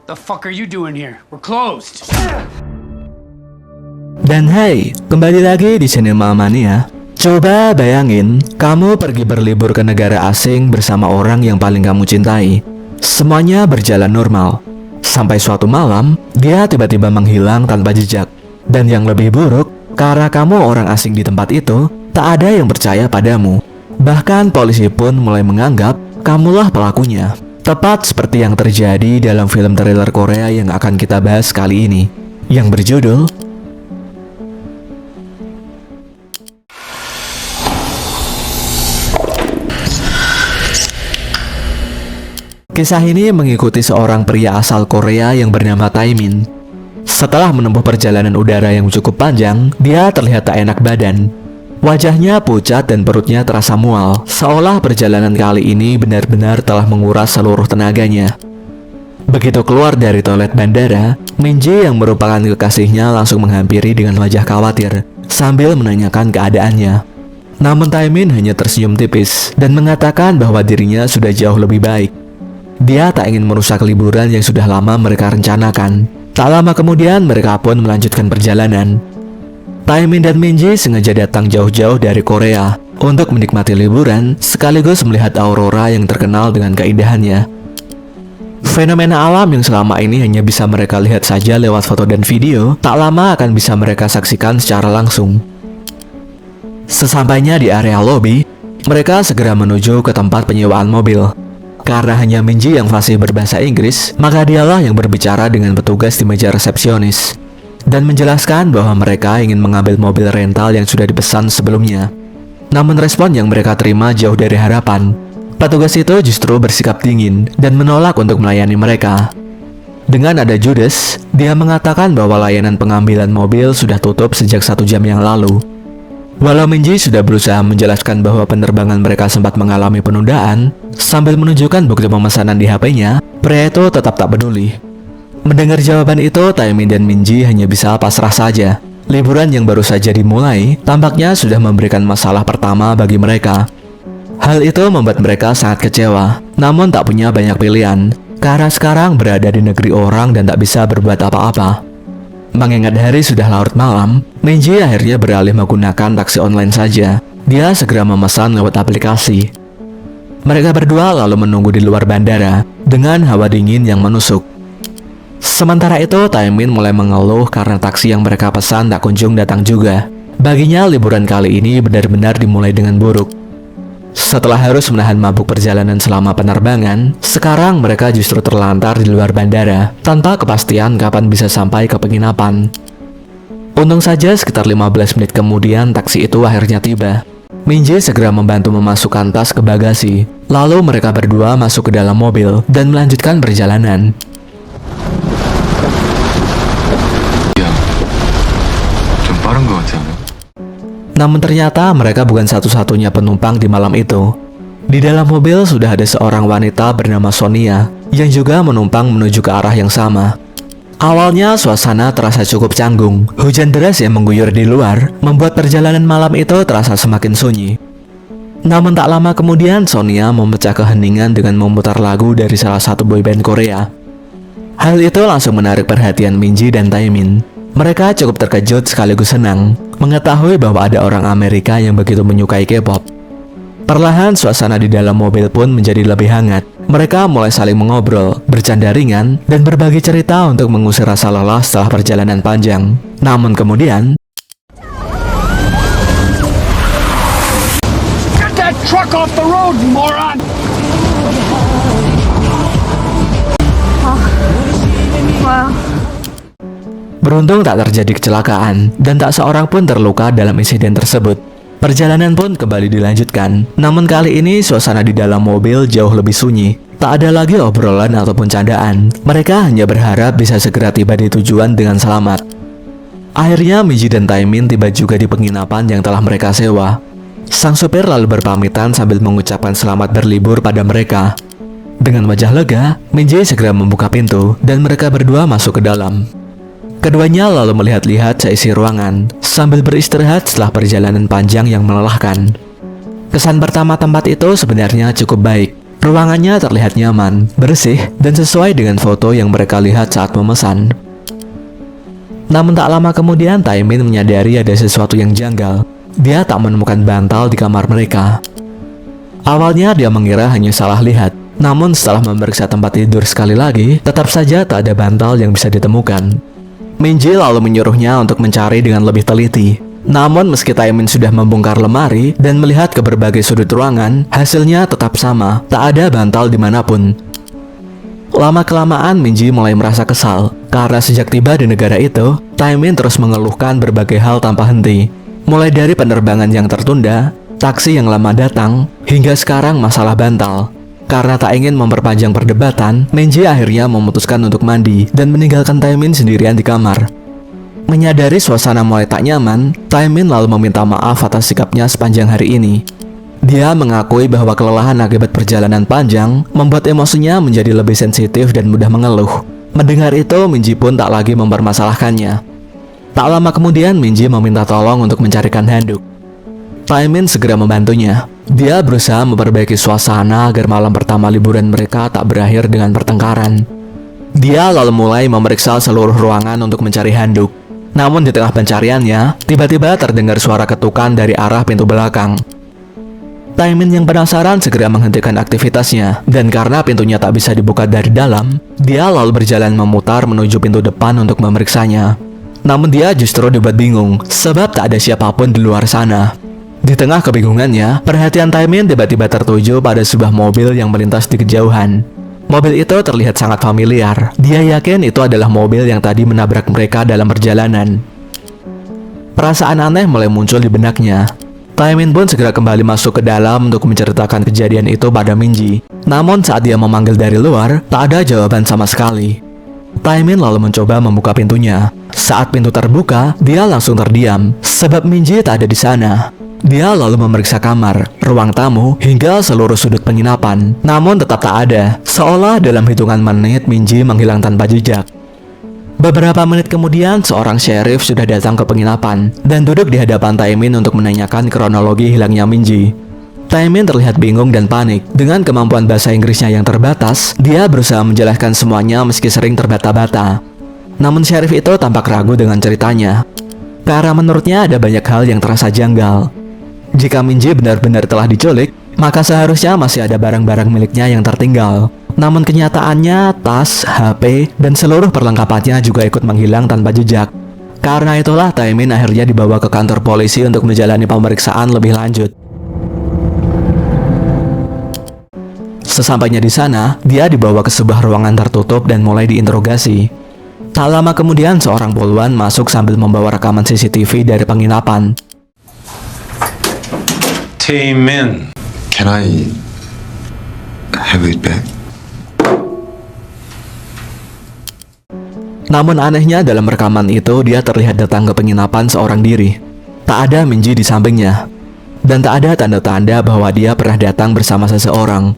The fuck are you doing here? We're closed. Dan hai, kembali lagi di Cinema Mania. Coba bayangin, kamu pergi berlibur ke negara asing bersama orang yang paling kamu cintai. Semuanya berjalan normal. Sampai suatu malam, dia tiba-tiba menghilang tanpa jejak. Dan yang lebih buruk, karena kamu orang asing di tempat itu, tak ada yang percaya padamu. Bahkan polisi pun mulai menganggap kamulah pelakunya. Tepat seperti yang terjadi dalam film thriller Korea yang akan kita bahas kali ini, yang berjudul Kisah ini mengikuti seorang pria asal Korea yang bernama Taemin. Setelah menempuh perjalanan udara yang cukup panjang, dia terlihat tak enak badan. Wajahnya pucat dan perutnya terasa mual, seolah perjalanan kali ini benar-benar telah menguras seluruh tenaganya. Begitu keluar dari toilet bandara, Minji yang merupakan kekasihnya langsung menghampiri dengan wajah khawatir, sambil menanyakan keadaannya. Namun Taemin hanya tersenyum tipis, dan mengatakan bahwa dirinya sudah jauh lebih baik. Dia tak ingin merusak liburan yang sudah lama mereka rencanakan. Tak lama kemudian mereka pun melanjutkan perjalanan. Taemin dan Minji sengaja datang jauh-jauh dari Korea untuk menikmati liburan sekaligus melihat aurora yang terkenal dengan keindahannya. Fenomena alam yang selama ini hanya bisa mereka lihat saja lewat foto dan video, tak lama akan bisa mereka saksikan secara langsung. Sesampainya di area lobi, mereka segera menuju ke tempat penyewaan mobil. Karena hanya Minji yang fasih berbahasa Inggris, maka dialah yang berbicara dengan petugas di meja resepsionis dan menjelaskan bahwa mereka ingin mengambil mobil rental yang sudah dipesan sebelumnya. Namun respon yang mereka terima jauh dari harapan. Petugas itu justru bersikap dingin dan menolak untuk melayani mereka. Dengan nada judes, dia mengatakan bahwa layanan pengambilan mobil sudah tutup sejak 1 jam yang lalu. Walau Minji sudah berusaha menjelaskan bahwa penerbangan mereka sempat mengalami penundaan, sambil menunjukkan bukti pemesanan di HP-nya, pria itu tetap tak peduli. Mendengar jawaban itu, Taemin dan Minji hanya bisa pasrah saja. Liburan yang baru saja dimulai, tampaknya sudah memberikan masalah pertama bagi mereka. Hal itu membuat mereka sangat kecewa, namun tak punya banyak pilihan, karena sekarang berada di negeri orang dan tak bisa berbuat apa-apa. Mengingat hari sudah larut malam, Minji akhirnya beralih menggunakan taksi online saja. Dia segera memesan lewat aplikasi. Mereka berdua lalu menunggu di luar bandara, dengan hawa dingin yang menusuk. Sementara itu, Taemin mulai mengeluh karena taksi yang mereka pesan tak kunjung datang juga. Baginya, liburan kali ini benar-benar dimulai dengan buruk. Setelah harus menahan mabuk perjalanan selama penerbangan, sekarang mereka justru terlantar di luar bandara, tanpa kepastian kapan bisa sampai ke penginapan. Untung saja sekitar 15 menit kemudian taksi itu akhirnya tiba. Minji segera membantu memasukkan tas ke bagasi, lalu mereka berdua masuk ke dalam mobil dan melanjutkan perjalanan. Namun ternyata mereka bukan satu-satunya penumpang di malam itu. Di dalam mobil sudah ada seorang wanita bernama Sonia yang juga menumpang menuju ke arah yang sama. Awalnya suasana terasa cukup canggung. Hujan deras yang mengguyur di luar membuat perjalanan malam itu terasa semakin sunyi. Namun tak lama kemudian Sonia memecah keheningan dengan memutar lagu dari salah satu boyband Korea. Hal itu langsung menarik perhatian Minji dan Taemin. Mereka cukup terkejut sekaligus senang mengetahui bahwa ada orang Amerika yang begitu menyukai K-pop. Perlahan suasana di dalam mobil pun menjadi lebih hangat. Mereka mulai saling mengobrol, bercanda ringan, dan berbagi cerita untuk mengusir rasa lelah setelah perjalanan panjang. Namun kemudian, Get that truck off the road, moron! beruntung tak terjadi kecelakaan dan tak seorang pun terluka dalam insiden tersebut. Perjalanan pun kembali dilanjutkan. Namun kali ini suasana di dalam mobil jauh lebih sunyi. Tak ada lagi obrolan ataupun candaan. Mereka hanya berharap bisa segera tiba di tujuan dengan selamat. Akhirnya Minji dan Taemin tiba juga di penginapan yang telah mereka sewa. Sang supir lalu berpamitan sambil mengucapkan selamat berlibur pada mereka. Dengan wajah lega, Minji segera membuka pintu dan mereka berdua masuk ke dalam. Keduanya lalu melihat-lihat seisi ruangan sambil beristirahat setelah perjalanan panjang yang melelahkan. Kesan pertama tempat itu sebenarnya cukup baik. Ruangannya terlihat nyaman, bersih, dan sesuai dengan foto yang mereka lihat saat memesan. Namun tak lama kemudian Taemin menyadari ada sesuatu yang janggal. Dia tak menemukan bantal di kamar mereka. Awalnya dia mengira hanya salah lihat. Namun setelah memeriksa tempat tidur sekali lagi, tetap saja tak ada bantal yang bisa ditemukan. Minji lalu menyuruhnya untuk mencari dengan lebih teliti. Namun meski Taemin sudah membongkar lemari dan melihat ke berbagai sudut ruangan, hasilnya tetap sama, tak ada bantal dimanapun. Lama-kelamaan Minji mulai merasa kesal, karena sejak tiba di negara itu, Taemin terus mengeluhkan berbagai hal tanpa henti. Mulai dari penerbangan yang tertunda, taksi yang lama datang, hingga sekarang masalah bantal. Karena tak ingin memperpanjang perdebatan, Minji akhirnya memutuskan untuk mandi dan meninggalkan Taemin sendirian di kamar. Menyadari suasana mulai tak nyaman, Taemin lalu meminta maaf atas sikapnya sepanjang hari ini. Dia mengakui bahwa kelelahan akibat perjalanan panjang membuat emosinya menjadi lebih sensitif dan mudah mengeluh. Mendengar itu, Minji pun tak lagi mempermasalahkannya. Tak lama kemudian, Minji meminta tolong untuk mencarikan handuk. Taemin segera membantunya. Dia berusaha memperbaiki suasana agar malam pertama liburan mereka tak berakhir dengan pertengkaran. Dia lalu mulai memeriksa seluruh ruangan untuk mencari handuk. Namun di tengah pencariannya, tiba-tiba terdengar suara ketukan dari arah pintu belakang. Taemin yang penasaran segera menghentikan aktivitasnya, dan karena pintunya tak bisa dibuka dari dalam, dia lalu berjalan memutar menuju pintu depan untuk memeriksanya. Namun dia justru dibuat bingung, sebab tak ada siapapun di luar sana. Di tengah kebingungannya, perhatian Taemin tiba-tiba tertuju pada sebuah mobil yang melintas di kejauhan. Mobil itu terlihat sangat familiar. Dia yakin itu adalah mobil yang tadi menabrak mereka dalam perjalanan. Perasaan aneh mulai muncul di benaknya. Taemin pun segera kembali masuk ke dalam untuk menceritakan kejadian itu pada Minji. Namun saat dia memanggil dari luar, tak ada jawaban sama sekali. Taemin lalu mencoba membuka pintunya. Saat pintu terbuka, dia langsung terdiam, sebab Minji tak ada di sana. Dia lalu memeriksa kamar, ruang tamu, hingga seluruh sudut penginapan. Namun tetap tak ada, seolah dalam hitungan menit Minji menghilang tanpa jejak. Beberapa menit kemudian, seorang sheriff sudah datang ke penginapan dan duduk di hadapan Taemin untuk menanyakan kronologi hilangnya Minji. Taemin terlihat bingung dan panik. Dengan kemampuan bahasa Inggrisnya yang terbatas, dia berusaha menjelaskan semuanya meski sering terbata-bata. Namun sheriff itu tampak ragu dengan ceritanya, karena menurutnya ada banyak hal yang terasa janggal. Jika Minji benar-benar telah diculik, maka seharusnya masih ada barang-barang miliknya yang tertinggal. Namun kenyataannya, tas, HP, dan seluruh perlengkapannya juga ikut menghilang tanpa jejak. Karena itulah Taemin akhirnya dibawa ke kantor polisi untuk menjalani pemeriksaan lebih lanjut. Sesampainya di sana, dia dibawa ke sebuah ruangan tertutup dan mulai diinterogasi. Tak lama kemudian, seorang poluan masuk sambil membawa rekaman CCTV dari penginapan. Taemin. Can I have it back? Namun anehnya dalam rekaman itu dia terlihat datang ke penginapan seorang diri. Tak ada Minji di sampingnya. Dan tak ada tanda-tanda bahwa dia pernah datang bersama seseorang.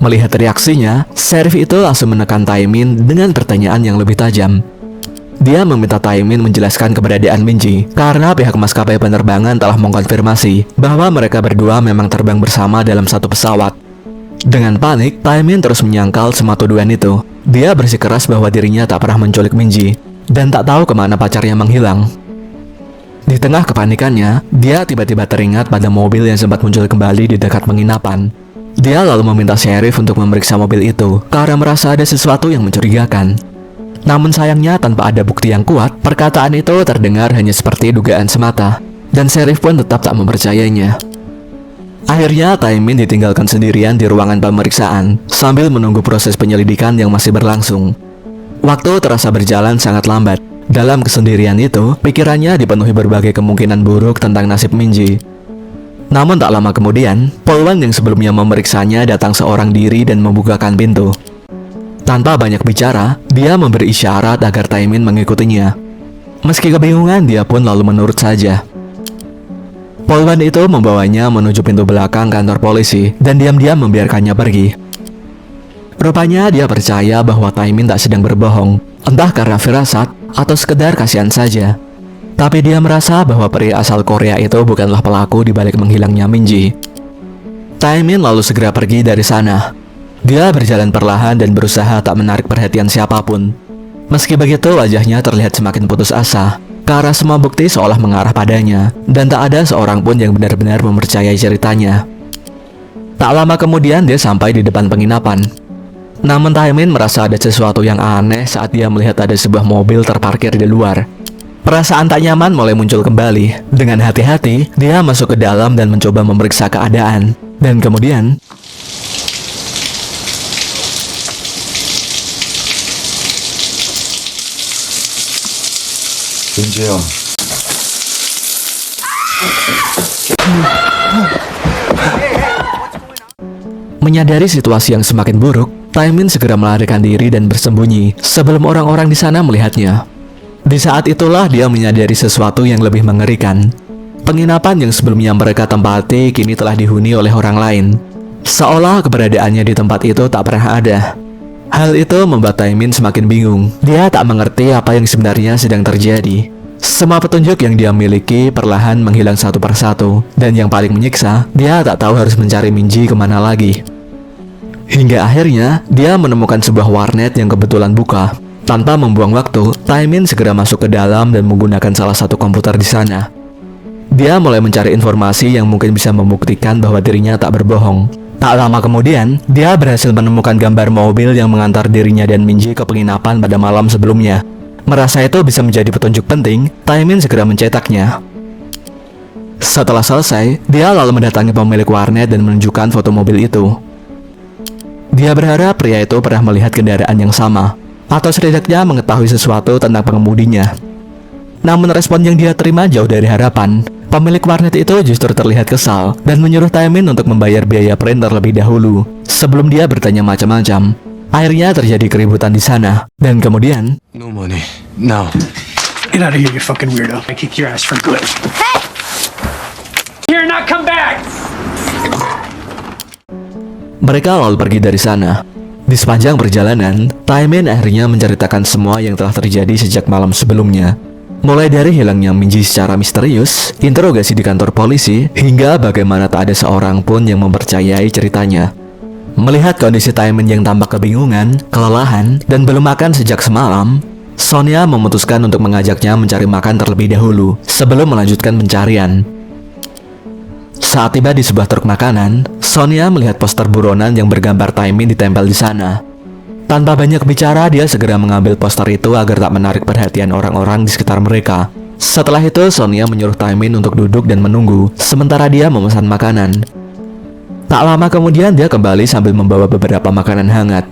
Melihat reaksinya, sheriff itu langsung menekan Taemin dengan pertanyaan yang lebih tajam. Dia meminta Taemin menjelaskan keberadaan Minji karena pihak maskapai penerbangan telah mengkonfirmasi bahwa mereka berdua memang terbang bersama dalam satu pesawat. Dengan panik, Taemin terus menyangkal semua tuduhan itu. Dia bersikeras bahwa dirinya tak pernah menculik Minji dan tak tahu kemana pacarnya menghilang. Di tengah kepanikannya, dia tiba-tiba teringat pada mobil yang sempat muncul kembali di dekat penginapan. Dia lalu meminta sheriff untuk memeriksa mobil itu karena merasa ada sesuatu yang mencurigakan. Namun sayangnya tanpa ada bukti yang kuat, perkataan itu terdengar hanya seperti dugaan semata, dan sheriff pun tetap tak mempercayainya. Akhirnya Taemin ditinggalkan sendirian di ruangan pemeriksaan sambil menunggu proses penyelidikan yang masih berlangsung. Waktu terasa berjalan sangat lambat. Dalam kesendirian itu, pikirannya dipenuhi berbagai kemungkinan buruk tentang nasib Minji. Namun tak lama kemudian, poluan yang sebelumnya memeriksanya datang seorang diri dan membukakan pintu. Tanpa banyak bicara, dia memberi isyarat agar Taemin mengikutinya. Meski kebingungan, dia pun lalu menurut saja. Poluan itu membawanya menuju pintu belakang kantor polisi dan diam-diam membiarkannya pergi. Rupanya dia percaya bahwa Taemin tak sedang berbohong, entah karena firasat atau sekedar kasihan saja. Tapi dia merasa bahwa pria asal Korea itu bukanlah pelaku di balik menghilangnya Minji. Taemin lalu segera pergi dari sana. Dia berjalan perlahan dan berusaha tak menarik perhatian siapapun. Meski begitu, wajahnya terlihat semakin putus asa, karena semua bukti seolah mengarah padanya, dan tak ada seorang pun yang benar-benar mempercayai ceritanya. Tak lama kemudian dia sampai di depan penginapan. Namun Taemin merasa ada sesuatu yang aneh saat dia melihat ada sebuah mobil terparkir di luar. Perasaan tak nyaman mulai muncul kembali. Dengan hati-hati, dia masuk ke dalam dan mencoba memeriksa keadaan. Dan kemudian, Kim Jae-young. menyadari situasi yang semakin buruk, Taemin segera melarikan diri dan bersembunyi sebelum orang-orang di sana melihatnya. Di saat itulah dia menyadari sesuatu yang lebih mengerikan. Penginapan yang sebelumnya mereka tempati kini telah dihuni oleh orang lain. Seolah keberadaannya di tempat itu tak pernah ada. Hal itu membuat Taemin semakin bingung. Dia tak mengerti apa yang sebenarnya sedang terjadi. Semua petunjuk yang dia miliki perlahan menghilang satu persatu. Dan yang paling menyiksa, dia tak tahu harus mencari Minji kemana lagi. Hingga akhirnya, dia menemukan sebuah warnet yang kebetulan buka. Tanpa membuang waktu, Taemin segera masuk ke dalam dan menggunakan salah satu komputer di sana. Dia mulai mencari informasi yang mungkin bisa membuktikan bahwa dirinya tak berbohong. Tak lama kemudian, dia berhasil menemukan gambar mobil yang mengantar dirinya dan Minji ke penginapan pada malam sebelumnya. Merasa itu bisa menjadi petunjuk penting, Taemin segera mencetaknya. Setelah selesai, dia lalu mendatangi pemilik warnet dan menunjukkan foto mobil itu. Dia berharap pria itu pernah melihat kendaraan yang sama, atau setidaknya mengetahui sesuatu tentang pengemudinya. Namun respon yang dia terima jauh dari harapan. Pemilik warnet itu justru terlihat kesal dan menyuruh Taemin untuk membayar biaya printer lebih dahulu sebelum dia bertanya macam-macam. Akhirnya terjadi keributan di sana, dan kemudian No money. Now. Get out of here, you fucking weirdo. I kick your ass for good. Hey! Here, not come back! mereka lalu pergi dari sana. Di sepanjang perjalanan, Taemin akhirnya menceritakan semua yang telah terjadi sejak malam sebelumnya. Mulai dari hilangnya Minji secara misterius, interogasi di kantor polisi, hingga bagaimana tak ada seorang pun yang mempercayai ceritanya. Melihat kondisi Taemin yang tampak kebingungan, kelelahan, dan belum makan sejak semalam, Sonia memutuskan untuk mengajaknya mencari makan terlebih dahulu sebelum melanjutkan pencarian. Saat tiba di sebuah truk makanan, Sonia melihat poster buronan yang bergambar Taemin ditempel di sana. Tanpa banyak bicara, dia segera mengambil poster itu agar tak menarik perhatian orang-orang di sekitar mereka. Setelah itu, Sonia menyuruh Taemin untuk duduk dan menunggu, sementara dia memesan makanan. Tak lama kemudian, dia kembali sambil membawa beberapa makanan hangat.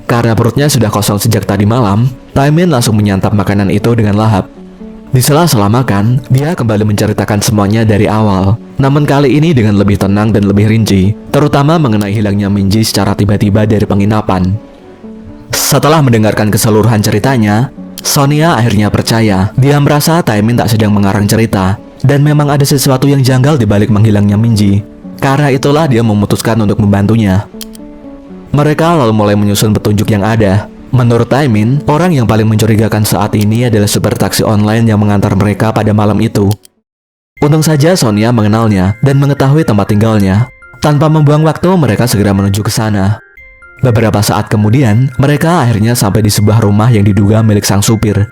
Karena perutnya sudah kosong sejak tadi malam, Taemin langsung menyantap makanan itu dengan lahap. Di sela-sela makan, dia kembali menceritakan semuanya dari awal. Namun kali ini dengan lebih tenang dan lebih rinci, terutama mengenai hilangnya Minji secara tiba-tiba dari penginapan. Setelah mendengarkan keseluruhan ceritanya, Sonia akhirnya percaya. Dia merasa Taemin tak sedang mengarang cerita, dan memang ada sesuatu yang janggal di balik menghilangnya Minji. Karena itulah dia memutuskan untuk membantunya. Mereka lalu mulai menyusun petunjuk yang ada. Menurut Taemin, orang yang paling mencurigakan saat ini adalah supir taksi online yang mengantar mereka pada malam itu. Untung saja Sonia mengenalnya dan mengetahui tempat tinggalnya. Tanpa membuang waktu, mereka segera menuju ke sana. Beberapa saat kemudian, mereka akhirnya sampai di sebuah rumah yang diduga milik sang supir.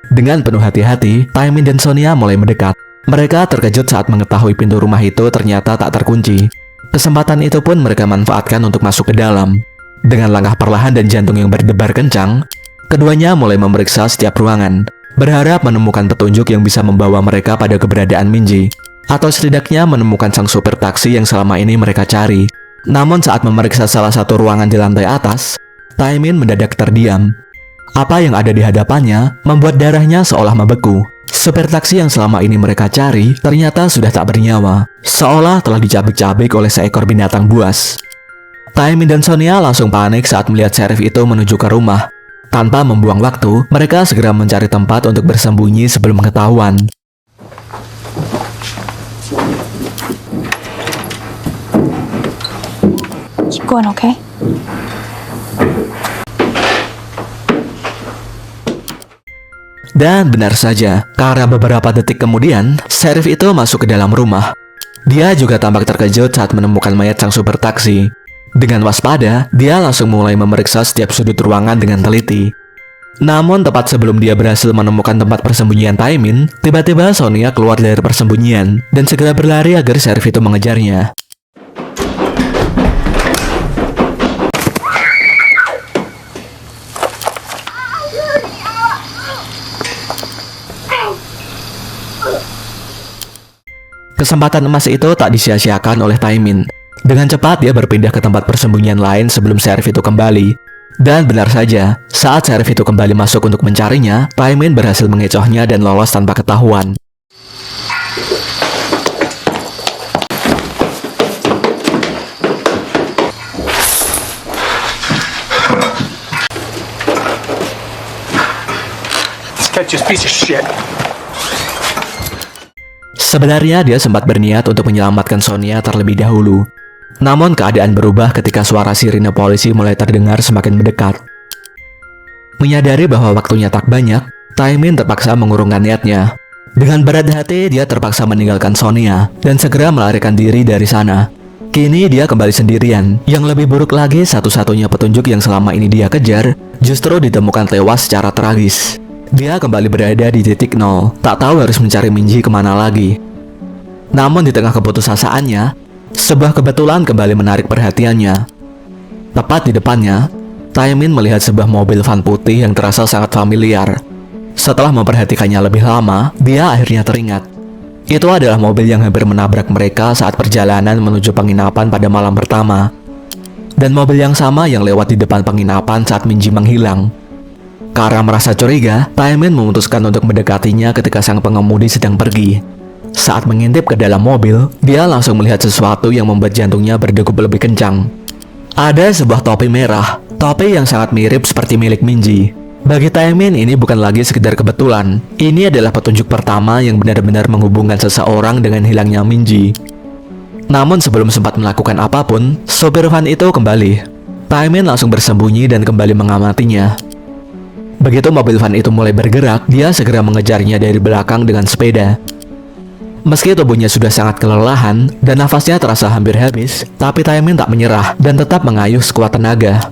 Dengan penuh hati-hati, Taemin dan Sonia mulai mendekat. Mereka terkejut saat mengetahui pintu rumah itu ternyata tak terkunci. Kesempatan itu pun mereka manfaatkan untuk masuk ke dalam. Dengan langkah perlahan dan jantung yang berdebar kencang, keduanya mulai memeriksa setiap ruangan, berharap menemukan petunjuk yang bisa membawa mereka pada keberadaan Minji, atau setidaknya menemukan sang supir taksi yang selama ini mereka cari. Namun saat memeriksa salah satu ruangan di lantai atas, Taemin mendadak terdiam. Apa yang ada di hadapannya membuat darahnya seolah membeku. Supir taksi yang selama ini mereka cari ternyata sudah tak bernyawa, seolah telah dicabik-cabik oleh seekor binatang buas. Taemin dan Sonia langsung panik saat melihat sheriff itu menuju ke rumah. Tanpa membuang waktu, mereka segera mencari tempat untuk bersembunyi sebelum ketahuan. Keep going, okay? Dan benar saja, karena beberapa detik kemudian, sheriff itu masuk ke dalam rumah. Dia juga tampak terkejut saat menemukan mayat sang supir taksi. Dengan waspada, dia langsung mulai memeriksa setiap sudut ruangan dengan teliti. Namun tepat sebelum dia berhasil menemukan tempat persembunyian Taemin, tiba-tiba Sonia keluar dari persembunyian dan segera berlari agar sheriff itu mengejarnya. Kesempatan emas itu tak disia-siakan oleh Taemin. Dengan cepat dia berpindah ke tempat persembunyian lain sebelum sheriff itu kembali. Dan benar saja, saat sheriff itu kembali masuk untuk mencarinya, Taemin berhasil mengecohnya dan lolos tanpa ketahuan. This cat's just a piece of shit. Sebenarnya dia sempat berniat untuk menyelamatkan Sonia terlebih dahulu. Namun keadaan berubah ketika suara sirine polisi mulai terdengar semakin mendekat. Menyadari bahwa waktunya tak banyak, Taemin terpaksa mengurungkan niatnya. Dengan berat hati, dia terpaksa meninggalkan Sonia dan segera melarikan diri dari sana. Kini dia kembali sendirian. Yang lebih buruk lagi, satu-satunya petunjuk yang selama ini dia kejar justru ditemukan tewas secara tragis. Dia kembali berada di titik nol, tak tahu harus mencari Minji kemana lagi. Namun di tengah keputusasaannya, sebuah kebetulan kembali menarik perhatiannya. Tepat di depannya, Taemin melihat sebuah mobil van putih yang terasa sangat familiar. Setelah memperhatikannya lebih lama, dia akhirnya teringat. Itu adalah mobil yang hampir menabrak mereka saat perjalanan menuju penginapan pada malam pertama. Dan mobil yang sama yang lewat di depan penginapan saat Minji menghilang. Karena merasa curiga, Taemin memutuskan untuk mendekatinya ketika sang pengemudi sedang pergi. Saat mengintip ke dalam mobil, dia langsung melihat sesuatu yang membuat jantungnya berdegup lebih kencang. Ada sebuah topi merah, topi yang sangat mirip seperti milik Minji. Bagi Taemin ini bukan lagi sekedar kebetulan. Ini adalah petunjuk pertama yang benar-benar menghubungkan seseorang dengan hilangnya Minji. Namun sebelum sempat melakukan apapun, sopir van itu kembali. Taemin langsung bersembunyi dan kembali mengamatinya. Begitu mobil van itu mulai bergerak, dia segera mengejarnya dari belakang dengan sepeda. Meski tubuhnya sudah sangat kelelahan dan nafasnya terasa hampir habis, tapi Taemin tak menyerah dan tetap mengayuh sekuat tenaga.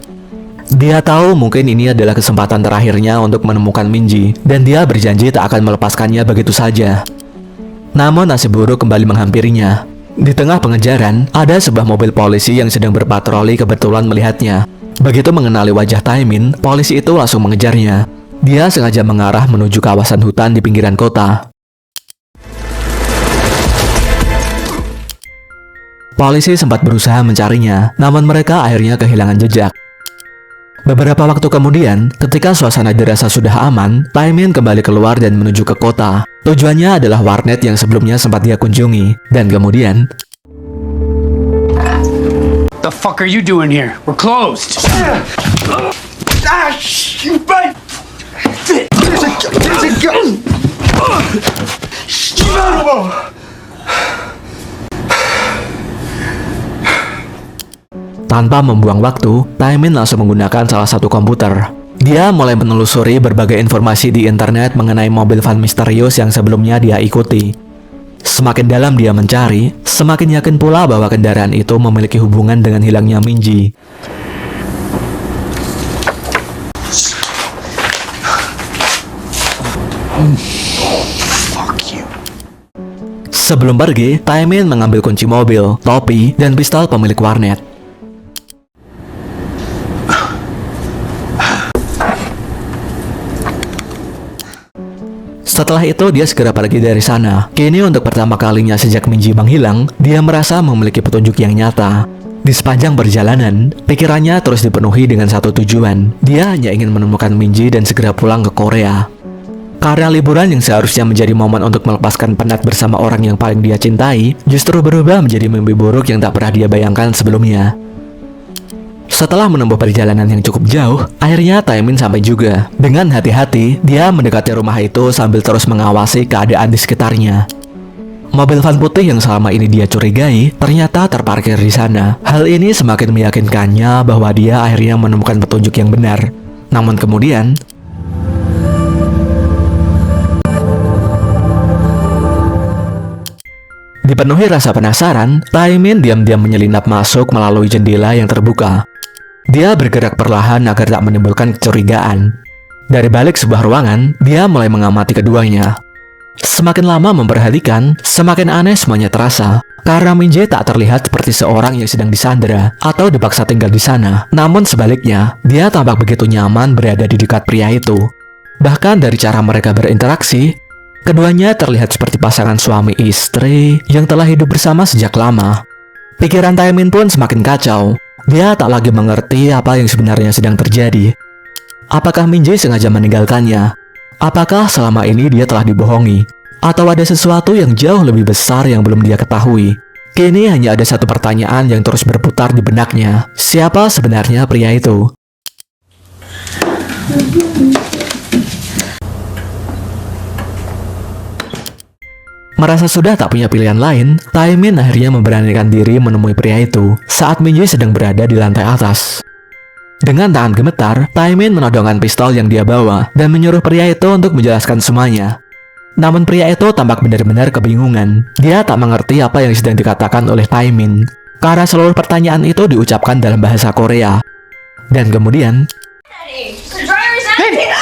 Dia tahu mungkin ini adalah kesempatan terakhirnya untuk menemukan Minji, dan dia berjanji tak akan melepaskannya begitu saja. Namun nasib buruk kembali menghampirinya. Di tengah pengejaran, ada sebuah mobil polisi yang sedang berpatroli kebetulan melihatnya. Begitu mengenali wajah Taemin, polisi itu langsung mengejarnya. Dia sengaja mengarah menuju kawasan hutan di pinggiran kota. Polisi sempat berusaha mencarinya, namun mereka akhirnya kehilangan jejak. Beberapa waktu kemudian, ketika suasana dirasa sudah aman, Taemin kembali keluar dan menuju ke kota. Tujuannya adalah warnet yang sebelumnya sempat dia kunjungi, dan kemudian... The fuck are you doing here? We're closed. Shoot, right. There's a gun. Tanpa membuang waktu, Taemin langsung menggunakan salah satu komputer. Dia mulai menelusuri berbagai informasi di internet mengenai mobil van misterius yang sebelumnya dia ikuti. Semakin dalam dia mencari, semakin yakin pula bahwa kendaraan itu memiliki hubungan dengan hilangnya Minji. Fuck you. Sebelum pergi, Taemin mengambil kunci mobil, topi, dan pistol pemilik warnet. Setelah itu dia segera pergi dari sana. Kini untuk pertama kalinya sejak Minji menghilang, dia merasa memiliki petunjuk yang nyata. Di sepanjang perjalanan, pikirannya terus dipenuhi dengan satu tujuan. Dia hanya ingin menemukan Minji dan segera pulang ke Korea. Karena liburan yang seharusnya menjadi momen untuk melepaskan penat bersama orang yang paling dia cintai, justru berubah menjadi mimpi buruk yang tak pernah dia bayangkan sebelumnya. Setelah menempuh perjalanan yang cukup jauh, akhirnya Taemin sampai juga. Dengan hati-hati, dia mendekati rumah itu sambil terus mengawasi keadaan di sekitarnya. Mobil van putih yang selama ini dia curigai ternyata terparkir di sana. Hal ini semakin meyakinkannya bahwa dia akhirnya menemukan petunjuk yang benar. Namun kemudian, Dipenuhi rasa penasaran, Taemin diam-diam menyelinap masuk melalui jendela yang terbuka. Dia bergerak perlahan agar tak menimbulkan kecurigaan. Dari balik sebuah ruangan, dia mulai mengamati keduanya. Semakin lama memperhatikan, semakin aneh semuanya terasa. Karena Min-jae tak terlihat seperti seorang yang sedang disandera atau dipaksa tinggal di sana. Namun sebaliknya, dia tampak begitu nyaman berada di dekat pria itu. Bahkan dari cara mereka berinteraksi, keduanya terlihat seperti pasangan suami istri yang telah hidup bersama sejak lama. Pikiran Taemin pun semakin kacau. Dia tak lagi mengerti apa yang sebenarnya sedang terjadi. Apakah Min-jae sengaja meninggalkannya? Apakah selama ini dia telah dibohongi? Atau ada sesuatu yang jauh lebih besar yang belum dia ketahui? Kini hanya ada satu pertanyaan yang terus berputar di benaknya. Siapa sebenarnya pria itu? Merasa sudah tak punya pilihan lain, Taemin akhirnya memberanikan diri menemui pria itu saat Min-jae sedang berada di lantai atas. Dengan tangan gemetar, Taemin menodongkan pistol yang dia bawa dan menyuruh pria itu untuk menjelaskan semuanya. Namun pria itu tampak benar-benar kebingungan. Dia tak mengerti apa yang sedang dikatakan oleh Taemin karena seluruh pertanyaan itu diucapkan dalam bahasa Korea. Dan kemudian, The driver's empty.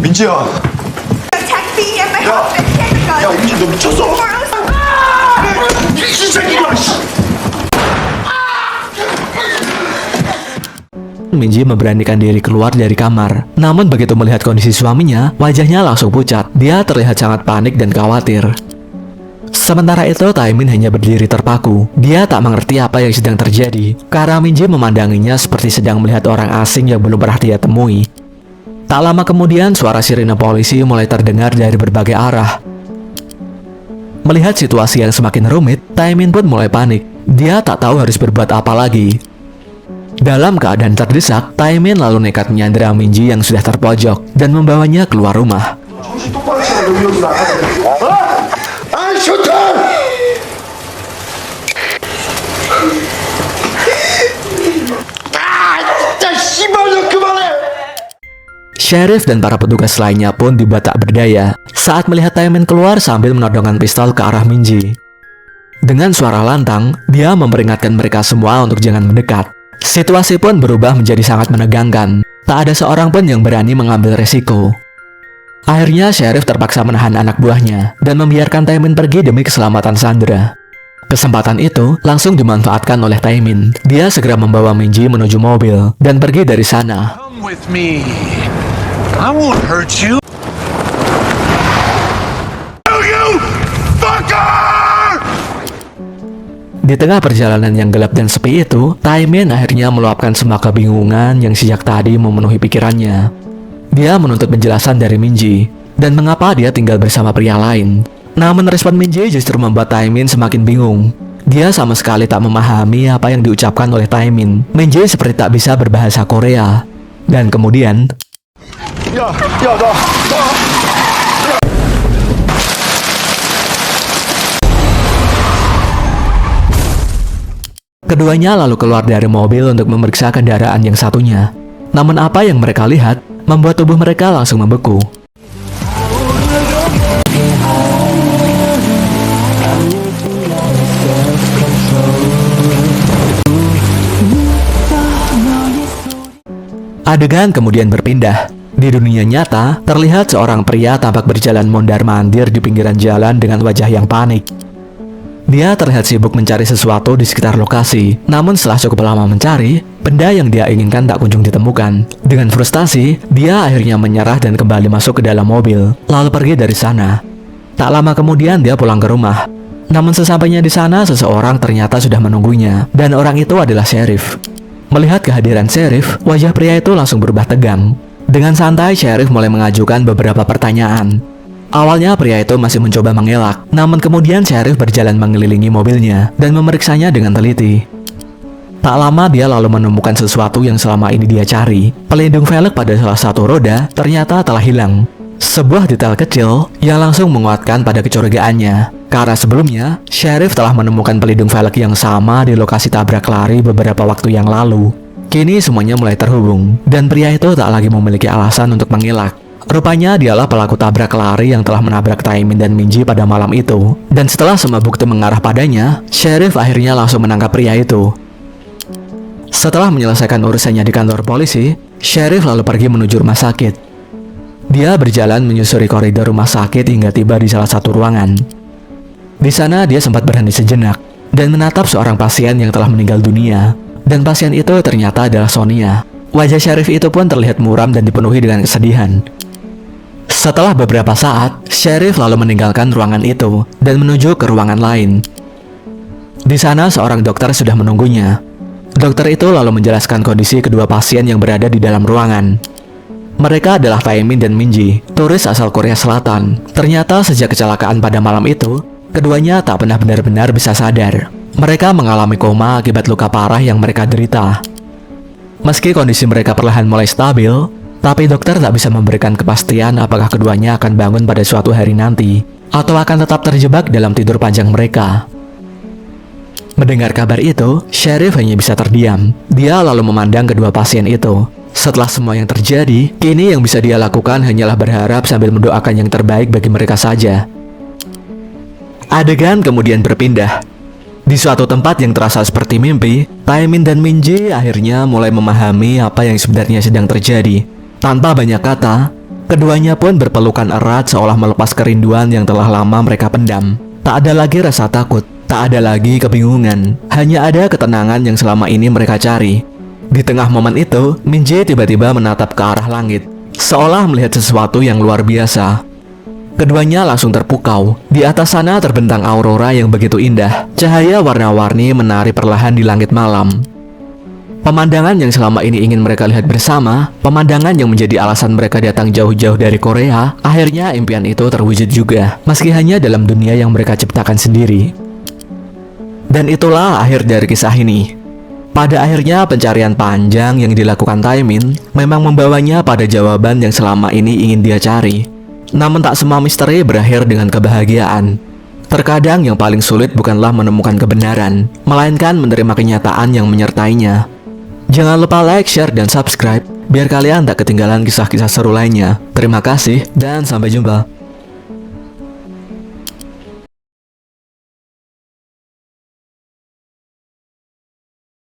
민지야. Taxi and my husband can't go. 야, 민지 너 미쳤어? 미친 새끼가. Min-jae memberanikan diri keluar dari kamar. Namun begitu melihat kondisi suaminya, wajahnya langsung pucat. Dia terlihat sangat panik dan khawatir. Sementara itu, Taemin hanya berdiri terpaku. Dia tak mengerti apa yang sedang terjadi, karena Min-jae memandanginya seperti sedang melihat orang asing yang belum pernah dia temui. Tak lama kemudian, suara sirine polisi mulai terdengar dari berbagai arah. Melihat situasi yang semakin rumit, Taemin pun mulai panik. Dia tak tahu harus berbuat apa lagi. Dalam keadaan terdesak, Taemin lalu nekat menyandera Min-jae yang sudah terpojok dan membawanya keluar rumah. 정신 똑바로 차려. 너 여기 나가야 돼. 아이, 셔터! 진짜 씨발 좀 그만해. Sheriff dan para petugas lainnya pun dibuat tak berdaya saat melihat Taemin keluar sambil menodongkan pistol ke arah Min-jae. Dengan suara lantang, dia memperingatkan mereka semua untuk jangan mendekat. Situasi pun berubah menjadi sangat menegangkan. Tak ada seorang pun yang berani mengambil resiko. Akhirnya Sheriff terpaksa menahan anak buahnya dan membiarkan Taemin pergi demi keselamatan Sandra. Kesempatan itu langsung dimanfaatkan oleh Taemin. Dia segera membawa Min-jae menuju mobil dan pergi dari sana. Come with me. I won't hurt you. You fucker! Di tengah perjalanan yang gelap dan sepi itu, Taemin akhirnya meluapkan semua kebingungan yang sejak tadi memenuhi pikirannya. Dia menuntut penjelasan dari Min-jae dan mengapa dia tinggal bersama pria lain. Namun respon Min-jae justru membuat Taemin semakin bingung. Dia sama sekali tak memahami apa yang diucapkan oleh Taemin. Min-jae seperti tak bisa berbahasa Korea. Dan kemudian, 야, 너. keduanya lalu keluar dari mobil untuk memeriksa kendaraan yang satunya. Namun apa yang mereka lihat membuat tubuh mereka langsung membeku. Adegan kemudian berpindah. Di dunia nyata, terlihat seorang pria tampak berjalan mondar-mandir di pinggiran jalan dengan wajah yang panik. Dia terlihat sibuk mencari sesuatu di sekitar lokasi. Namun setelah cukup lama mencari, benda yang dia inginkan tak kunjung ditemukan. Dengan frustasi, dia akhirnya menyerah dan kembali masuk ke dalam mobil, lalu pergi dari sana. Tak lama kemudian dia pulang ke rumah. Namun sesampainya di sana, seseorang ternyata sudah menunggunya, dan orang itu adalah Sheriff. Melihat kehadiran Sheriff, wajah pria itu langsung berubah tegang. Dengan santai, Sheriff mulai mengajukan beberapa pertanyaan. Awalnya pria itu masih mencoba mengelak, namun kemudian Sheriff berjalan mengelilingi mobilnya dan memeriksanya dengan teliti. Tak lama dia lalu menemukan sesuatu yang selama ini dia cari. Pelindung velg pada salah satu roda ternyata telah hilang. Sebuah detail kecil yang langsung menguatkan pada kecurigaannya. Karena sebelumnya, Sheriff telah menemukan pelindung velg yang sama di lokasi tabrak lari beberapa waktu yang lalu. Kini semuanya mulai terhubung, dan pria itu tak lagi memiliki alasan untuk mengelak. Rupanya dialah pelaku tabrak lari yang telah menabrak Taemin dan Minji pada malam itu. Dan setelah semua bukti mengarah padanya, sheriff akhirnya langsung menangkap pria itu. Setelah menyelesaikan urusannya di kantor polisi, sheriff lalu pergi menuju rumah sakit. Dia berjalan menyusuri koridor rumah sakit hingga tiba di salah satu ruangan. Di sana dia sempat berhenti sejenak dan menatap seorang pasien yang telah meninggal dunia. Dan pasien itu ternyata adalah Sonia. Wajah sheriff itu pun terlihat muram dan dipenuhi dengan kesedihan. Setelah beberapa saat, sheriff lalu meninggalkan ruangan itu dan menuju ke ruangan lain. Di sana seorang dokter sudah menunggunya. Dokter itu lalu menjelaskan kondisi kedua pasien yang berada di dalam ruangan. Mereka adalah Taemin dan Minji, turis asal Korea Selatan. Ternyata sejak kecelakaan pada malam itu, keduanya tak pernah benar-benar bisa sadar. Mereka mengalami koma akibat luka parah yang mereka derita. Meski kondisi mereka perlahan mulai stabil, tapi dokter tak bisa memberikan kepastian apakah keduanya akan bangun pada suatu hari nanti, atau akan tetap terjebak dalam tidur panjang mereka. Mendengar kabar itu, sheriff hanya bisa terdiam. Dia lalu memandang kedua pasien itu. Setelah semua yang terjadi, kini yang bisa dia lakukan hanyalah berharap sambil mendoakan yang terbaik bagi mereka saja. Adegan kemudian berpindah. Di suatu tempat yang terasa seperti mimpi, Taemin dan Minji akhirnya mulai memahami apa yang sebenarnya sedang terjadi. Tanpa banyak kata, keduanya pun berpelukan erat seolah melepas kerinduan yang telah lama mereka pendam. Tak ada lagi rasa takut, tak ada lagi kebingungan, hanya ada ketenangan yang selama ini mereka cari. Di tengah momen itu, Minji tiba-tiba menatap ke arah langit, seolah melihat sesuatu yang luar biasa. Keduanya langsung terpukau. Di atas sana terbentang aurora yang begitu indah. Cahaya warna-warni menari perlahan di langit malam. Pemandangan yang selama ini ingin mereka lihat bersama, pemandangan yang menjadi alasan mereka datang jauh-jauh dari Korea, akhirnya impian itu terwujud juga, meski hanya dalam dunia yang mereka ciptakan sendiri. Dan itulah akhir dari kisah ini. Pada akhirnya pencarian panjang yang dilakukan Taemin memang membawanya pada jawaban yang selama ini ingin dia cari. Namun tak semua misteri berakhir dengan kebahagiaan. Terkadang yang paling sulit bukanlah menemukan kebenaran, melainkan menerima kenyataan yang menyertainya. Jangan lupa like, share, dan subscribe biar kalian tak ketinggalan kisah-kisah seru lainnya. Terima kasih dan sampai jumpa.